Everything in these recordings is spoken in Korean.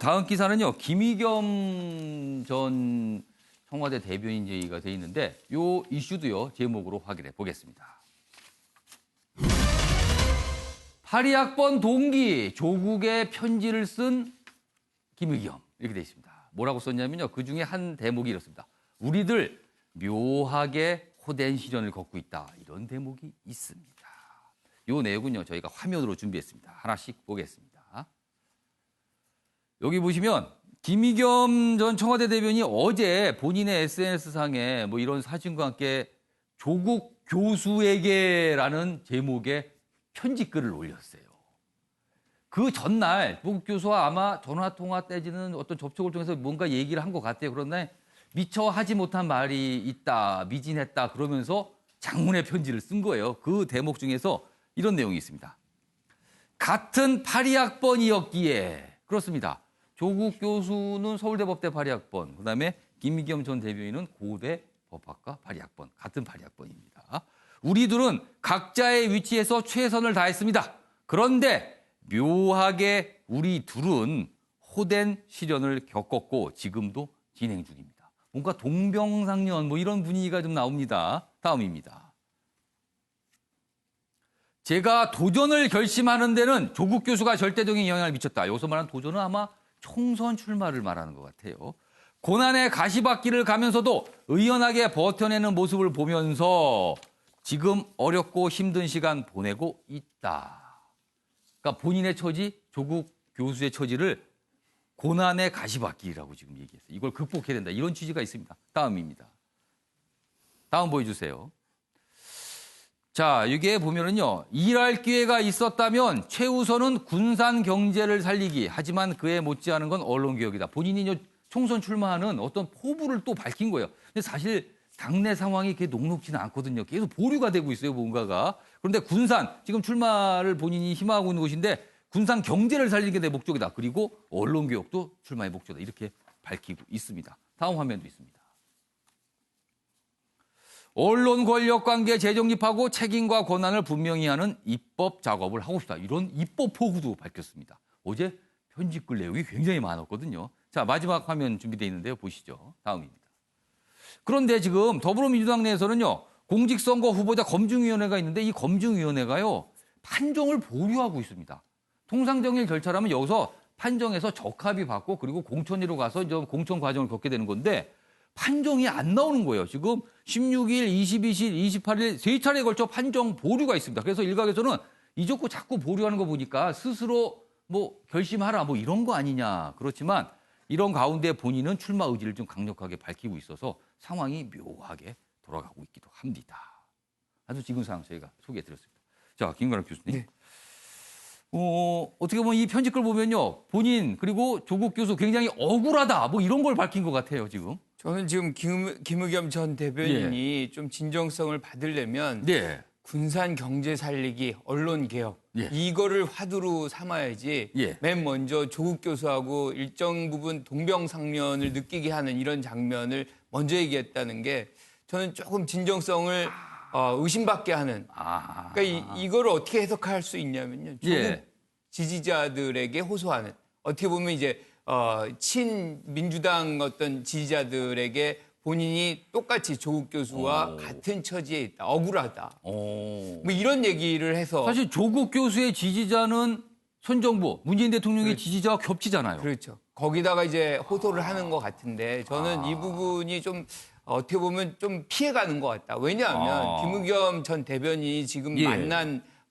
다음 기사는요. 김의겸 전 청와대 대변인 얘기가 돼 있는데 요 이슈도요. 제목으로 확인해 보겠습니다. 82학번 동기 조국의 편지를 쓴 김의겸 이렇게 돼 있습니다. 뭐라고 썼냐면요. 그중에 한 대목이 이렇습니다. 우리들 묘하게 호된 시련을 겪고 있다. 이런 대목이 있습니다. 요 내용은요. 저희가 화면으로 준비했습니다. 하나씩 보겠습니다. 여기 보시면 김의겸 전 청와대 대변인이 어제 본인의 SNS상에 이런 사진과 함께 조국 교수에게라는 제목의 편지글을 올렸어요. 그 전날 조국 교수와 아마 전화통화 떼지는 어떤 접촉을 통해서 뭔가 얘기를 한 것 같아요. 그런데 미처 하지 못한 말이 있다, 미진했다 그러면서 장문의 편지를 쓴 거예요. 그 대목 중에서 이런 내용이 있습니다. 같은 82학번이었기에 그렇습니다. 조국 교수는 서울대 법대 82학번, 그다음에 김의겸 전 대변인은 고대 법학과 82학번, 같은 82학번입니다. 우리 둘은 각자의 위치에서 최선을 다했습니다. 그런데 묘하게 우리 둘은 호된 시련을 겪었고 지금도 진행 중입니다. 뭔가 동병상련 이런 분위기가 좀 나옵니다. 다음입니다. 제가 도전을 결심하는 데는 조국 교수가 절대적인 영향을 미쳤다. 여기서 말하는 도전은 아마 총선 출마를 말하는 것 같아요. 고난의 가시밭길을 가면서도 의연하게 버텨내는 모습을 보면서 지금 어렵고 힘든 시간 보내고 있다. 그러니까 본인의 처지, 조국 교수의 처지를 고난의 가시밭길이라고 지금 얘기했어요. 이걸 극복해야 된다. 이런 취지가 있습니다. 다음입니다. 다음 보여주세요. 자, 이게 보면은요, 일할 기회가 있었다면 최우선은 군산 경제를 살리기. 하지만 그에 못지않은 건 언론개혁이다. 본인이 총선 출마하는 어떤 포부를 또 밝힌 거예요. 근데 사실 당내 상황이 그렇게 녹록지는 않거든요. 계속 보류가 되고 있어요, 뭔가가. 그런데 군산, 지금 출마를 본인이 희망하고 있는 곳인데 군산 경제를 살리는 게 내 목적이다. 그리고 언론개혁도 출마의 목적이다. 이렇게 밝히고 있습니다. 다음 화면도 있습니다. 언론 권력 관계 재정립하고 책임과 권한을 분명히 하는 입법 작업을 하고 싶다. 이런 입법 포부도 밝혔습니다. 어제 편집글 내용이 굉장히 많았거든요. 자, 마지막 화면 준비되어 있는데요. 보시죠. 다음입니다. 그런데 지금 더불어민주당 내에서는요. 공직선거 후보자 검증위원회가 있는데 이 검증위원회가요. 판정을 보류하고 있습니다. 통상적인 절차라면 여기서 판정해서 적합히 받고 그리고 공천위로 가서 이제 공천 과정을 겪게 되는 건데 판정이 안 나오는 거예요. 지금 16일, 22일, 28일 세 차례에 걸쳐 판정 보류가 있습니다. 그래서 일각에서는 이적구 자꾸 보류하는 거 보니까 스스로 결심하라 이런 거 아니냐. 그렇지만 이런 가운데 본인은 출마 의지를 좀 강력하게 밝히고 있어서 상황이 묘하게 돌아가고 있기도 합니다. 아주 지금 상황 저희가 소개해드렸습니다. 자, 김관람 교수님. 네. 어떻게 보면 이 편집글 보면요. 본인 그리고 조국 교수 굉장히 억울하다. 이런 걸 밝힌 것 같아요, 지금. 저는 지금 김의겸 전 대변인이 좀 진정성을 받으려면 군산 경제 살리기, 언론 개혁 이거를 화두로 삼아야지 맨 먼저 조국 교수하고 일정 부분 동병상련을 느끼게 하는 이런 장면을 먼저 얘기했다는 게 저는 조금 진정성을 의심받게 하는. 그러니까 이거를 어떻게 해석할 수 있냐면요. 조국 지지자들에게 호소하는. 어떻게 보면 이제 친민주당 어떤 지지자들에게 본인이 똑같이 조국 교수와 같은 처지에 있다. 억울하다. 이런 얘기를 해서. 사실 조국 교수의 지지자는 현 정부, 문재인 대통령의 지지자와 겹치잖아요. 그렇죠. 거기다가 이제 호소를 하는 것 같은데 저는 이 부분이 좀 어떻게 보면 좀 피해가는 것 같다. 왜냐하면 김의겸 전 대변인이 지금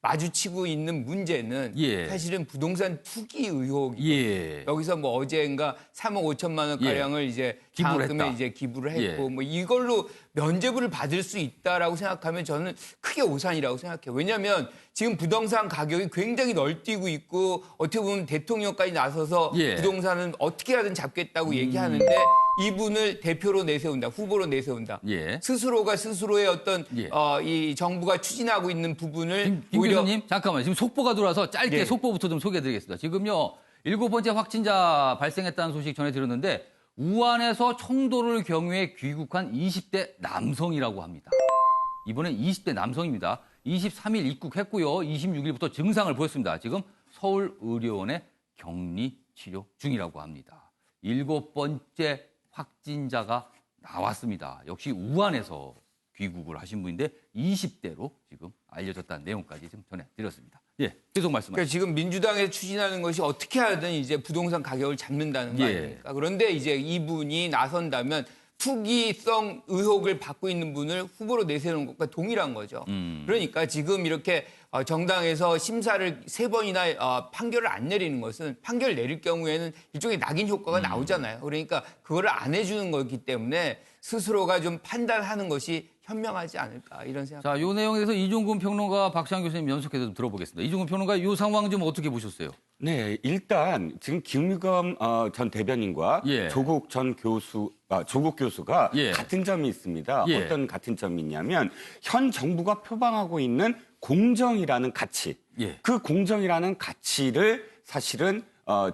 마주치고 있는 문제는 사실은 부동산 투기 의혹이 여기서 어제인가 3억 5천만 원 가량을 이제 장학금에 이제 기부를 했고 이걸로 면죄부를 받을 수 있다라고 생각하면 저는 크게 오산이라고 생각해요. 왜냐하면 지금 부동산 가격이 굉장히 널뛰고 있고 어떻게 보면 대통령까지 나서서 부동산은 어떻게 하든 잡겠다고 얘기하는데 이분을 대표로 내세운다, 후보로 내세운다. 스스로가 스스로의 어떤 이 정부가 추진하고 있는 부분을 김 교수님 잠깐만요. 지금 속보가 들어와서 짧게 속보부터 좀 소개해드리겠습니다. 지금요 7번째 확진자 발생했다는 소식 전해드렸는데 우한에서 청도를 경유해 귀국한 20대 남성이라고 합니다. 이번엔 20대 남성입니다. 23일 입국했고요. 26일부터 증상을 보였습니다. 지금 서울의료원에 격리 치료 중이라고 합니다. 7번째 확진자가 나왔습니다. 역시 우한에서 귀국을 하신 분인데 20대로 지금 알려졌다는 내용까지 좀 전해드렸습니다. 예, 계속 말씀하시죠. 그러니까 지금 민주당에서 추진하는 것이 어떻게 하든 이제 부동산 가격을 잡는다는 거 예. 아닙니까? 그런데 이제 이분이 나선다면 투기성 의혹을 받고 있는 분을 후보로 내세우는 것과 동일한 거죠. 그러니까 지금 이렇게 정당에서 심사를 3번이나 판결을 안 내리는 것은 판결을 내릴 경우에는 일종의 낙인 효과가 나오잖아요. 그러니까 그거를 안 해주는 거기 때문에 스스로가 좀 판단하는 것이 현명하지 않을까 이런 생각. 자, 이 내용에 대해서 이종근 평론가 박시환 교수님 연속해서 좀 들어보겠습니다. 이종근 평론가 이 상황 좀 어떻게 보셨어요? 네, 일단 지금 김의겸 전 대변인과 예. 조국 전 교수, 조국 교수가 예. 같은 점이 있습니다. 예. 어떤 같은 점이 있냐면 현 정부가 표방하고 있는 공정이라는 가치, 예. 그 공정이라는 가치를 사실은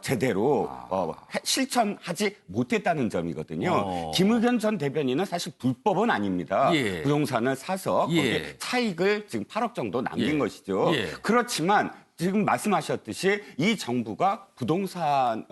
제대로 실천하지 못했다는 점이거든요. 김의겸 전 대변인은 사실 불법은 아닙니다. 예. 부동산을 사서 예. 거기에 차익을 지금 8억 정도 남긴 예. 것이죠. 예. 그렇지만 지금 말씀하셨듯이 이 정부가 부동산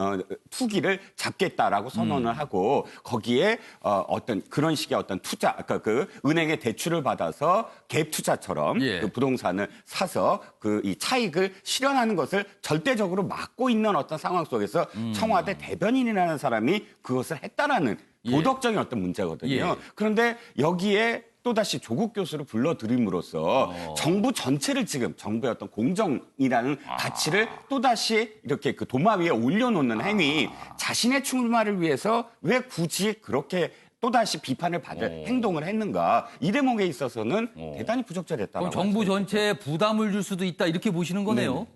투기를 잡겠다라고 선언을 하고 거기에 어떤 그런 식의 어떤 투자, 아까 그 은행의 대출을 받아서 갭 투자처럼 예. 그 부동산을 사서 그 이 차익을 실현하는 것을 절대적으로 막고 있는 어떤 상황 속에서 청와대 대변인이라는 사람이 그것을 했다라는 예. 도덕적인 어떤 문제거든요. 예. 그런데 여기에 또다시 조국 교수를 불러들임으로써 정부 전체를 지금 정부의 어떤 공정이라는 가치를 또다시 이렇게 그 도마 위에 올려놓는 행위, 자신의 출마를 위해서 왜 굳이 그렇게 또다시 비판을 받을 행동을 했는가, 이 대목에 있어서는 대단히 부적절했다고. 그럼 정부 전체에 부담을 줄 수도 있다 이렇게 보시는 거네요.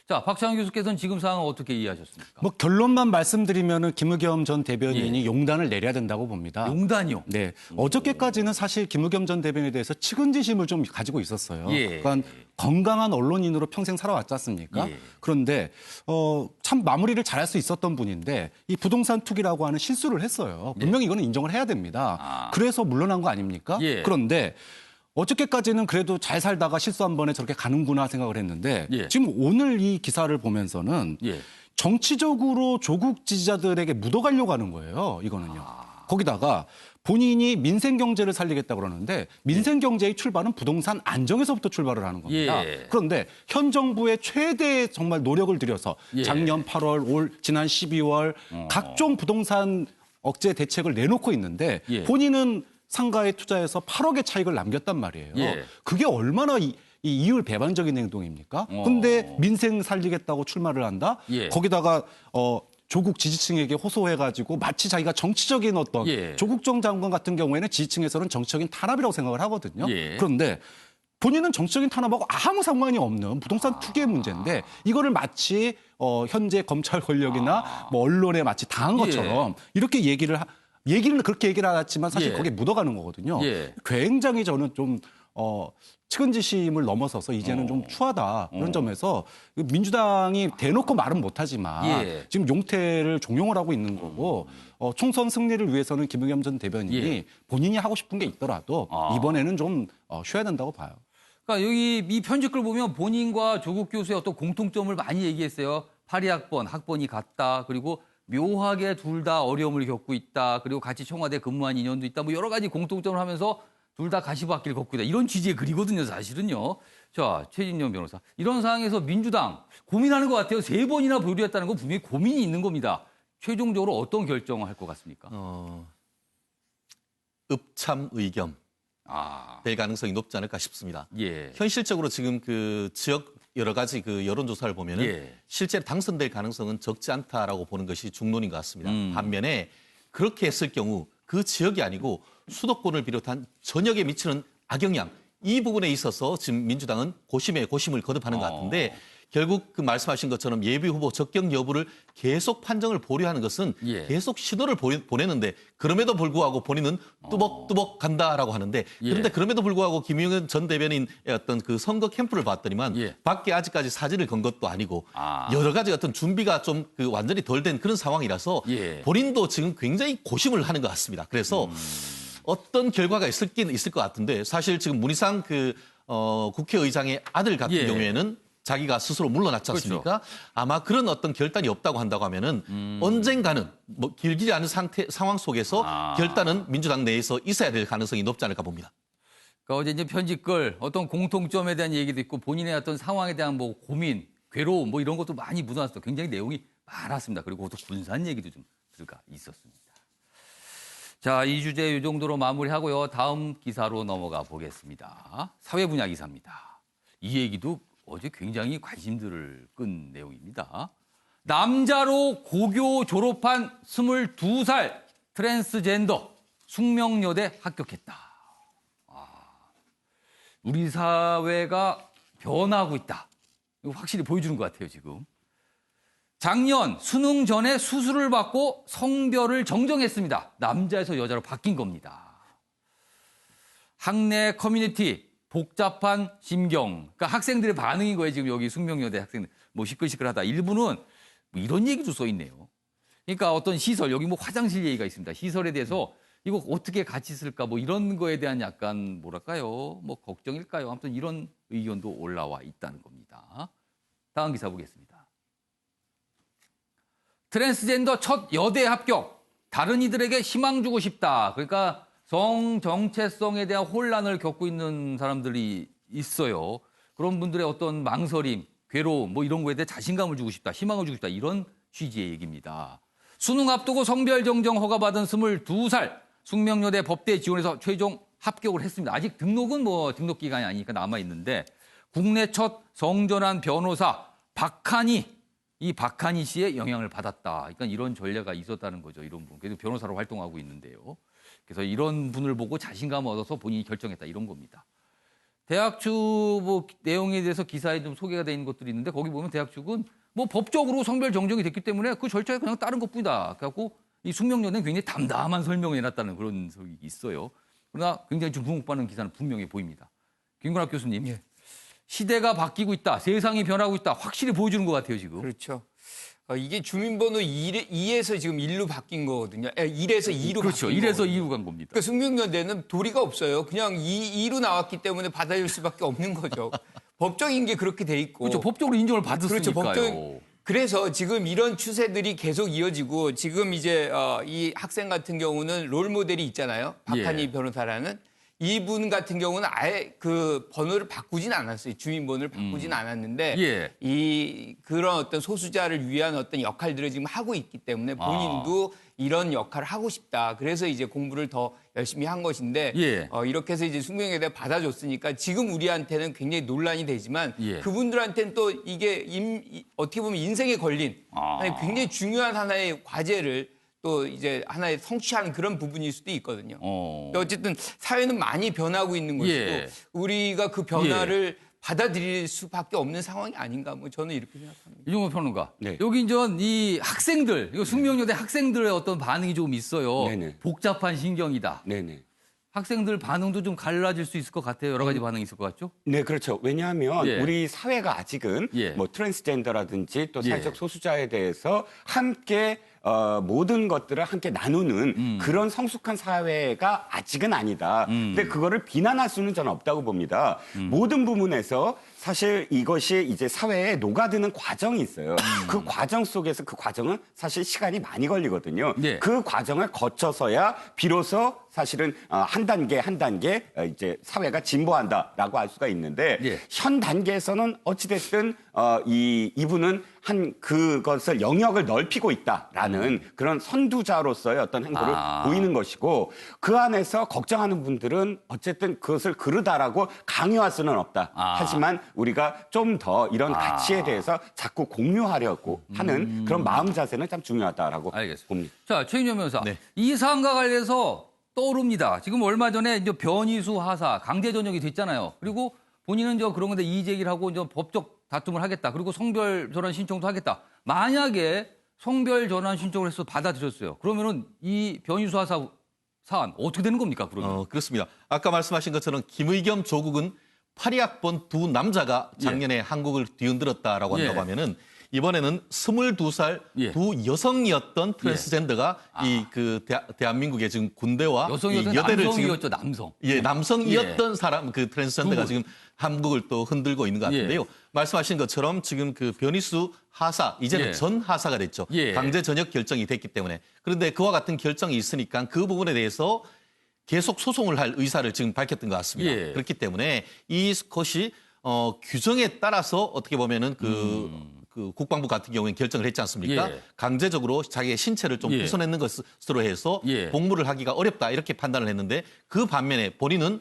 자, 박시환 교수께서는 지금 상황을 어떻게 이해하셨습니까? 뭐 결론만 말씀드리면은 김의겸 전 대변인이 용단을 내려야 된다고 봅니다. 용단이요? 네. 어저께까지는 사실 김의겸 전 대변인에 대해서 측은지심을 좀 가지고 있었어요. 예. 그러니까 건강한 언론인으로 평생 살아왔지 않습니까? 예. 그런데 참 마무리를 잘할 수 있었던 분인데 이 부동산 투기라고 하는 실수를 했어요. 분명히 이거는 인정을 해야 됩니다. 그래서 물러난 거 아닙니까? 예. 그런데 어저께까지는 그래도 잘 살다가 실수 한 번에 저렇게 가는구나 생각을 했는데 예. 지금 오늘 이 기사를 보면서는 예. 정치적으로 조국 지지자들에게 묻어가려고 하는 거예요. 이거는요. 거기다가 본인이 민생 경제를 살리겠다 그러는데 민생 경제의 출발은 부동산 안정에서부터 출발을 하는 겁니다. 예. 그런데 현 정부의 최대 정말 노력을 들여서 예. 작년 8월, 지난 12월 각종 부동산 억제 대책을 내놓고 있는데 예. 본인은 상가에 투자해서 8억의 차익을 남겼단 말이에요. 예. 그게 얼마나 이 이율 배반적인 행동입니까? 근데 민생 살리겠다고 출마를 한다? 예. 거기다가 조국 지지층에게 호소해가지고 마치 자기가 정치적인 어떤 예. 조국 전 장관 같은 경우에는 지지층에서는 정치적인 탄압이라고 생각을 하거든요. 예. 그런데 본인은 정치적인 탄압하고 아무 상관이 없는 부동산 투기의 문제인데 이거를 마치 현재 검찰 권력이나 뭐 언론에 마치 당한 것처럼 이렇게 얘기는 그렇게 얘기를 하지만 사실 예. 거기에 묻어가는 거거든요. 예. 굉장히 저는 좀 측은지심을 넘어서서 이제는 좀 추하다. 그런 점에서 민주당이 대놓고 말은 못하지만 예. 지금 용태를 종용을 하고 있는 거고 총선 승리를 위해서는 김의겸 전 대변인이 예. 본인이 하고 싶은 게 있더라도 이번에는 좀 쉬어야 된다고 봐요. 그러니까 여기 이 편집글 보면 본인과 조국 교수의 어떤 공통점을 많이 얘기했어요. 파리학번, 학번이 같다. 그리고 묘하게 둘 다 어려움을 겪고 있다. 그리고 같이 청와대 근무한 인연도 있다. 뭐 여러 가지 공통점을 하면서 둘 다 가시밭길 걷고 있다. 이런 취지의 글이거든요, 사실은요. 자, 최진영 변호사. 이런 상황에서 민주당 고민하는 것 같아요. 3번이나 보류했다는 건 분명히 고민이 있는 겁니다. 최종적으로 어떤 결정을 할 것 같습니까? 읍참 의겸 될 가능성이 높지 않을까 싶습니다. 예. 현실적으로 지금 그 지역 여러 가지 그 여론조사를 보면은 예. 실제로 당선될 가능성은 적지 않다라고 보는 것이 중론인 것 같습니다. 반면에 그렇게 했을 경우 그 지역이 아니고 수도권을 비롯한 전역에 미치는 악영향 이 부분에 있어서 지금 민주당은 고심에 고심을 거듭하는 것 같은데 결국 그 말씀하신 것처럼 예비 후보 적격 여부를 계속 판정을 보류하는 것은 예. 계속 신호를 보내는데 그럼에도 불구하고 본인은 뚜벅뚜벅 간다라고 하는데 그런데 그럼에도 불구하고 김용현 전 대변인의 어떤 그 선거 캠프를 봤더니만 예. 밖에 아직까지 사진을 건 것도 아니고 여러 가지 어떤 준비가 좀 그 완전히 덜 된 그런 상황이라서 예. 본인도 지금 굉장히 고심을 하는 것 같습니다. 그래서 어떤 결과가 있을 것 같은데 사실 지금 문희상 그 국회의장의 아들 같은 예. 경우에는 자기가 스스로 물러났지 그렇죠. 않습니까? 아마 그런 어떤 결단이 없다고 한다고 하면은 언젠가는 뭐 길지 않은 상황 속에서 결단은 민주당 내에서 있어야 될 가능성이 높지 않을까 봅니다. 그러니까 어제 이제 편집글 어떤 공통점에 대한 얘기도 있고 본인의 어떤 상황에 대한 뭐 고민, 괴로움 뭐 이런 것도 많이 묻어놨어. 굉장히 내용이 많았습니다. 그리고 또 군산 얘기도 좀 들어가 있었습니다. 자, 이 주제 이 정도로 마무리하고요. 다음 기사로 넘어가 보겠습니다. 사회 분야 기사입니다. 이 얘기도 어제 굉장히 관심들을 끈 내용입니다. 남자로 고교 졸업한 22살 트랜스젠더 숙명여대 합격했다. 우리 사회가 변하고 있다. 이거 확실히 보여주는 것 같아요, 지금. 작년 수능 전에 수술을 받고 성별을 정정했습니다. 남자에서 여자로 바뀐 겁니다. 학내 커뮤니티 복잡한 심경. 그러니까 학생들의 반응인 거예요, 지금 여기 숙명여대 학생들. 뭐 시끌시끌하다. 일부는 뭐 이런 얘기도 써 있네요. 그러니까 어떤 시설, 여기 뭐 화장실 얘기가 있습니다. 시설에 대해서 이거 어떻게 같이 쓸까 뭐 이런 거에 대한 약간 뭐랄까요? 뭐 걱정일까요? 아무튼 이런 의견도 올라와 있다는 겁니다. 다음 기사 보겠습니다. 트랜스젠더 첫 여대 합격. 다른 이들에게 희망 주고 싶다. 그러니까 성 정체성에 대한 혼란을 겪고 있는 사람들이 있어요. 그런 분들의 어떤 망설임, 괴로움 뭐 이런 거에 대해 자신감을 주고 싶다. 희망을 주고 싶다. 이런 취지의 얘기입니다. 수능 앞두고 성별 정정 허가받은 22살 숙명여대 법대 지원해서 최종 합격을 했습니다. 아직 등록은 뭐 등록 기간이 아니니까 남아 있는데 국내 첫 성전환 변호사 박한희 이 박한희 씨의 영향을 받았다. 그러니까 이런 전례가 있었다는 거죠. 이런 분. 그래서 변호사로 활동하고 있는데요. 그래서 이런 분을 보고 자신감을 얻어서 본인이 결정했다. 이런 겁니다. 대학 측 뭐 내용에 대해서 기사에 좀 소개가 되어 있는 것들이 있는데 거기 보면 대학 측은 뭐 법적으로 성별 정정이 됐기 때문에 그 절차에 그냥 따른 것뿐이다. 그래갖고 이 숙명여대는 굉장히 담담한 설명을 해놨다는 그런 소식이 있어요. 그러나 굉장히 좀 주목받는 기사는 분명히 보입니다. 김근학 교수님. 예. 시대가 바뀌고 있다. 세상이 변하고 있다. 확실히 보여주는 것 같아요, 지금. 그렇죠. 이게 주민번호 2에서 지금 1로 바뀐 거거든요. 1에서 2로 그렇죠. 바뀐 1에서 거거든요. 2로 간 겁니다. 그러니까 숙명여대는 도리가 없어요. 그냥 2로 나왔기 때문에 받아줄 수밖에 없는 거죠. 법적인 게 그렇게 돼 있고. 그렇죠. 법적으로 인정을 받았으니까요. 그렇죠. 그래서 지금 이런 추세들이 계속 이어지고 지금 이제 이 학생 같은 경우는 롤 모델이 있잖아요. 박한희 예. 변호사라는. 이분 같은 경우는 아예 그 번호를 바꾸진 않았어요. 주민번호를 바꾸진 않았는데 예. 이 그런 어떤 소수자를 위한 어떤 역할들을 지금 하고 있기 때문에 본인도 이런 역할을 하고 싶다. 그래서 이제 공부를 더 열심히 한 것인데 예. 이렇게 해서 이제 숙명여대 받아줬으니까 지금 우리한테는 굉장히 논란이 되지만 예. 그분들한테는 또 이게 어떻게 보면 인생에 걸린 아니, 굉장히 중요한 하나의 과제를 또 이제 하나의 성취하는 그런 부분일 수도 있거든요. 근데 어쨌든 사회는 많이 변하고 있는 것이고 예. 우리가 그 변화를 받아들일 수밖에 없는 상황이 아닌가 뭐 저는 이렇게 생각합니다. 이종호 평론가. 네. 여기 이제 이 학생들, 이거 숙명여대 학생들의 어떤 반응이 좀 있어요. 네네. 복잡한 신경이다. 네네. 학생들 반응도 좀 갈라질 수 있을 것 같아요. 여러 가지 반응이 있을 것 같죠? 네, 그렇죠. 왜냐하면 예. 우리 사회가 아직은 예. 뭐 트랜스젠더라든지 또 예. 사회적 소수자에 대해서 함께 모든 것들을 함께 나누는 그런 성숙한 사회가 아직은 아니다. 근데 그거를 비난할 수는 저는 없다고 봅니다. 모든 부분에서 사실 이것이 이제 사회에 녹아드는 과정이 있어요. 그 과정 속에서 그 과정은 사실 시간이 많이 걸리거든요. 네. 그 과정을 거쳐서야 비로소 사실은 한 단계 한 단계 이제 사회가 진보한다라고 할 수가 있는데 예. 현 단계에서는 어찌됐든 이분은 한 그것을 영역을 넓히고 있다라는 그런 선두자로서의 어떤 행보를 보이는 것이고 그 안에서 걱정하는 분들은 어쨌든 그것을 그르다라고 강요할 수는 없다. 하지만 우리가 좀 더 이런 가치에 대해서 자꾸 공유하려고 하는 그런 마음 자세는 참 중요하다라고 알겠습니다. 봅니다. 자, 최인현 변호사. 네. 이 사안과 관련해서 떠오릅니다. 지금 얼마 전에 이제 변희수 하사 강제 전역이 됐잖아요. 그리고 본인은 그런 건데 이의 제기를 하고 이제 법적 다툼을 하겠다. 그리고 성별 전환 신청도 하겠다. 만약에 성별 전환 신청을 해서 받아들였어요. 그러면은 이 변희수 하사 사안 어떻게 되는 겁니까? 그러면? 그렇습니다. 아까 말씀하신 것처럼 김의겸 조국은 82학번 두 남자가 작년에 한국을 뒤흔들었다라고 한다고 예. 하면은 이번에는 22살 예. 두 여성이었던 트랜스젠더가 이 그 대한민국의 지금 군대와 여성이었던 이 여대를 남성이었죠, 남성. 예, 남성이었던 예. 사람 그 트랜스젠더가 두 분. 지금 한국을 또 흔들고 있는 것 같은데요. 예. 말씀하신 것처럼 지금 그 변희수 하사 이제는 예. 전 하사가 됐죠. 예. 강제 전역 결정이 됐기 때문에. 그런데 그와 같은 결정이 있으니까 그 부분에 대해서 계속 소송을 할 의사를 지금 밝혔던 것 같습니다. 예. 그렇기 때문에 이것이 규정에 따라서 어떻게 보면은 그 국방부 같은 경우에는 결정을 했지 않습니까? 예. 강제적으로 자기의 신체를 좀 예. 훼손했는 것으로 해서 예. 복무를 하기가 어렵다 이렇게 판단을 했는데 그 반면에 본인은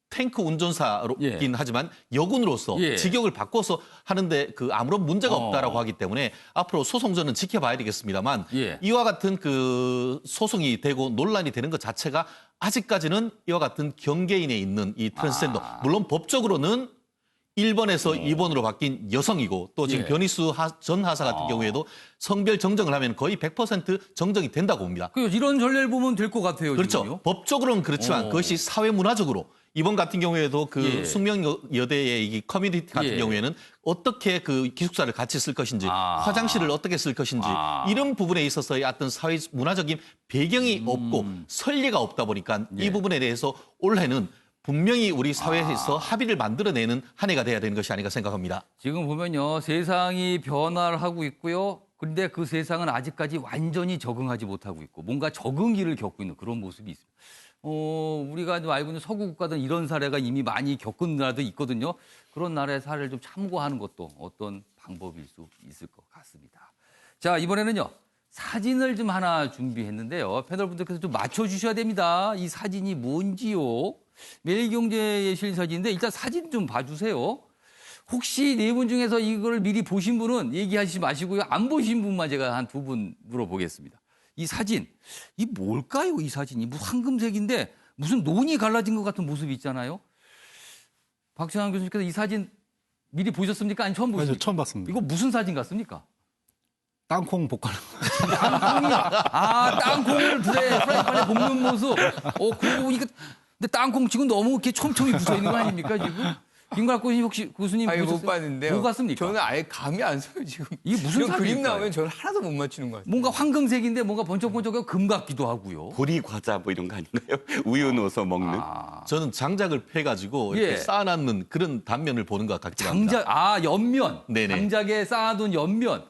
탱크 운전사로긴 예. 하지만 여군으로서 예. 직역을 바꿔서 하는데 그 아무런 문제가 없다라고 하기 때문에 앞으로 소송전은 지켜봐야 되겠습니다만 예. 이와 같은 그 소송이 되고 논란이 되는 것 자체가 아직까지는 이와 같은 경계인에 있는 이 트랜스젠더 물론 법적으로는 1번에서 2번으로 바뀐 여성이고 또 지금 예. 변희수 전 하사 같은 경우에도 성별 정정을 하면 거의 100% 정정이 된다고 봅니다. 이런 전례를 보면 될 것 같아요. 그렇죠. 지금요. 법적으로는 그렇지만 그것이 사회 문화적으로 이번 같은 경우에도 그 예. 숙명여대의 이 커뮤니티 같은 예. 경우에는 어떻게 그 기숙사를 같이 쓸 것인지 화장실을 어떻게 쓸 것인지 이런 부분에 있어서의 어떤 사회 문화적인 배경이 없고 선례가 없다 보니까 이 부분에 대해서 올해는 분명히 우리 사회에서 합의를 만들어내는 한 해가 돼야 되는 것이 아닌가 생각합니다. 지금 보면요. 세상이 변화를 하고 있고요. 근데 그 세상은 아직까지 완전히 적응하지 못하고 있고 뭔가 적응기를 겪고 있는 그런 모습이 있습니다. 우리가 좀 알고 있는 서구 국가들은 이런 사례가 이미 많이 겪은 나라도 있거든요. 그런 나라의 사례를 좀 참고하는 것도 어떤 방법일 수 있을 것 같습니다. 자, 이번에는요. 사진을 좀 하나 준비했는데요. 패널분들께서 좀 맞춰주셔야 됩니다. 이 사진이 뭔지요. 매일경제에 실린 사진인데 일단 사진 좀 봐주세요. 혹시 네 분 중에서 이걸 미리 보신 분은 얘기하시지 마시고요. 안 보신 분만 제가 한 두 분 물어보겠습니다. 이 사진, 이 뭘까요? 이 사진이 무슨 황금색인데 무슨 논이 갈라진 것 같은 모습이 있잖아요. 박찬환 교수님께서 이 사진 미리 보셨습니까? 아니 처음 맞아요. 보셨습니까? 처음 봤습니다. 이거 무슨 사진 같습니까? 땅콩 볶아는 땅콩이요. 땅콩을 프라이팬에 볶는 모습. 그러고 보니까 근데 땅콩 지금 너무 이렇게 촘촘히 붙어 있는 거 아닙니까 지금? 김갑 교수님 아니 못 보셨어요? 봤는데요. 뭐 같습니까? 저는 아예 감이 안 서요 지금. 이게 무슨 이런 그림 사진일까요? 나오면 저는 하나도 못 맞추는 것 같아요. 뭔가 황금색인데 뭔가 번쩍번쩍하고 금 같기도 하고요. 보리 과자 뭐 이런 거 아닌가요? 우유 넣어서 먹는. 저는 장작을 패가지고 이렇게 예. 쌓아놨는 그런 단면을 보는 것 같긴 합니다. 연면. 네네. 장작에 쌓아둔 연면.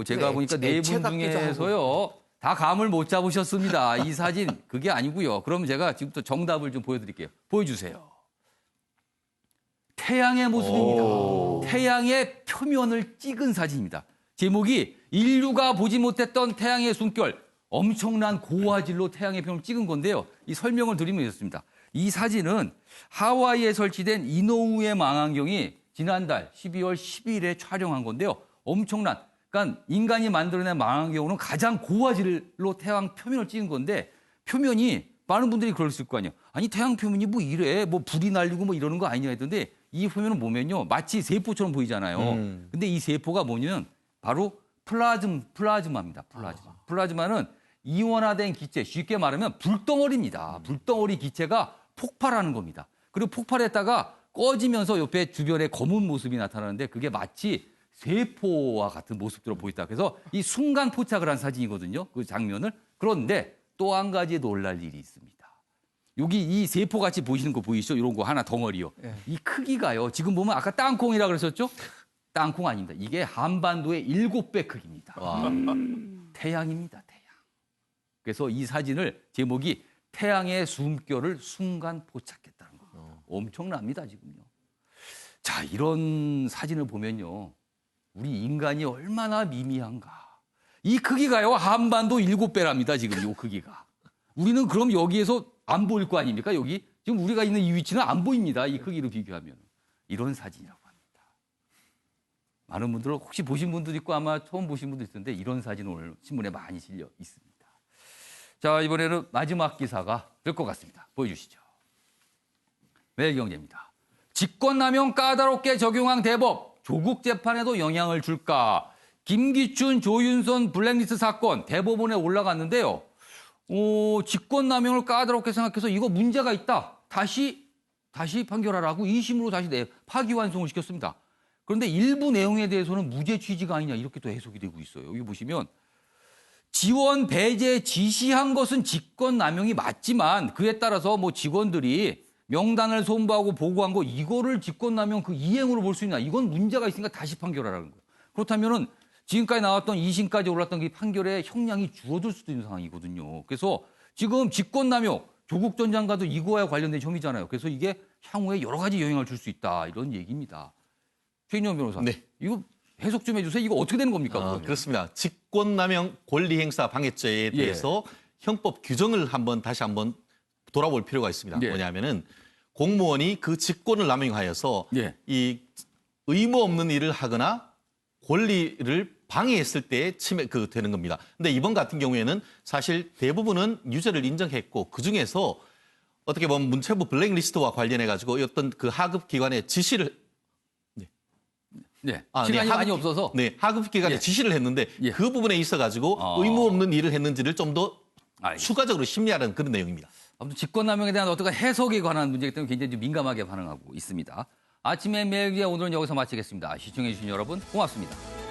제가 네, 보니까 네 액체 분 같기도 중에서요. 다 감을 못 잡으셨습니다. 이 사진 그게 아니고요. 그럼 제가 지금부터 정답을 좀 보여드릴게요. 보여주세요. 태양의 모습입니다. 태양의 표면을 찍은 사진입니다. 제목이 인류가 보지 못했던 태양의 숨결. 엄청난 고화질로 태양의 표면을 찍은 건데요. 이 설명을 드리면 이렇습니다. 이 사진은 하와이에 설치된 이노우에 망원경이 지난달 12월 10일에 촬영한 건데요. 엄청난, 그러니까 인간이 만들어낸 망원경으로는 가장 고화질로 태양 표면을 찍은 건데 표면이 많은 분들이 그랬을 거 아니에요. 아니 태양 표면이 뭐 이래, 뭐 불이 날리고 뭐 이러는 거 아니냐 했던데 이 표면은 보면요 마치 세포처럼 보이잖아요. 근데 이 세포가 뭐냐면 바로 플라즈마입니다. 플라즈마는 이원화된 기체, 쉽게 말하면 불덩어리입니다. 불덩어리 기체가 폭발하는 겁니다. 그리고 폭발했다가 꺼지면서 옆에 주변에 검은 모습이 나타나는데 그게 마치 세포와 같은 모습들로 보인다. 그래서 이 순간 포착을 한 사진이거든요. 그 장면을. 그런데 또 한 가지 놀랄 일이 있습니다. 여기 이 세포 같이 보이시는 거 보이시죠? 이런 거 하나 덩어리요. 네. 이 크기가요. 지금 보면 아까 땅콩이라 그랬었죠? 땅콩 아닙니다. 이게 한반도의 7배 크기입니다. 태양입니다. 태양. 그래서 이 사진을 제목이 태양의 숨결을 순간 포착했다는 겁니다. 엄청납니다, 지금요. 자, 이런 사진을 보면요. 우리 인간이 얼마나 미미한가. 이 크기가요, 한반도 7배랍니다, 지금 이 크기가. 우리는 그럼 여기에서 안 보일 거 아닙니까, 여기? 지금 우리가 있는 이 위치는 안 보입니다, 이 크기로 비교하면. 이런 사진이라고 합니다. 많은 분들 혹시 보신 분도 있고 아마 처음 보신 분도 있을 텐데 이런 사진 오늘 신문에 많이 실려 있습니다. 자, 이번에는 마지막 기사가 될 것 같습니다. 보여주시죠. 매일경제입니다. 직권남용 까다롭게 적용한 대법, 조국 재판에도 영향을 줄까? 김기춘, 조윤선 블랙리스트 사건 대법원에 올라갔는데요. 직권남용을 까다롭게 생각해서 이거 문제가 있다. 다시 판결하라고 2심으로 다시 파기환송을 시켰습니다. 그런데 일부 내용에 대해서는 무죄 취지가 아니냐 이렇게 또 해석이 되고 있어요. 여기 보시면 지원 배제 지시한 것은 직권남용이 맞지만 그에 따라서 뭐 직원들이 명단을 손보하고 보고한 거 이거를 직권남용 그 이행으로 볼 수 있나? 이건 문제가 있으니까 다시 판결하라는 거예요. 그렇다면은 지금까지 나왔던 2심까지 올랐던 이 판결의 형량이 줄어들 수도 있는 상황이거든요. 그래서 지금 직권남용 조국 전 장관도 이거와 관련된 혐의잖아요. 그래서 이게 향후에 여러 가지 영향을 줄 수 있다 이런 얘기입니다. 최인영 변호사, 네. 이거 해석 좀 해주세요. 이거 어떻게 되는 겁니까? 그러면? 그렇습니다. 직권남용 권리행사 방해죄에 대해서 형법 규정을 다시 한번 돌아볼 필요가 있습니다. 예. 뭐냐면은 공무원이 그 직권을 남용하여서 예. 이 의무 없는 일을 하거나 권리를 방해했을 때 되는 겁니다. 근데 이번 같은 경우에는 사실 대부분은 유죄를 인정했고 그 중에서 어떻게 보면 문체부 블랙리스트와 관련해 가지고 어떤 그 하급 기관의 지시를 네. 시간이 많이 없어서. 네, 하급 기관에 예. 지시를 했는데 예. 그 부분에 있어 가지고 의무 없는 일을 했는지를 좀 더 알겠습니다. 추가적으로 심리하는 그런 내용입니다. 아무튼 직권남용에 대한 어떤 해석에 관한 문제이기 때문에 굉장히 좀 민감하게 반응하고 있습니다. 아침에 매일기야 오늘은 여기서 마치겠습니다. 시청해주신 여러분 고맙습니다.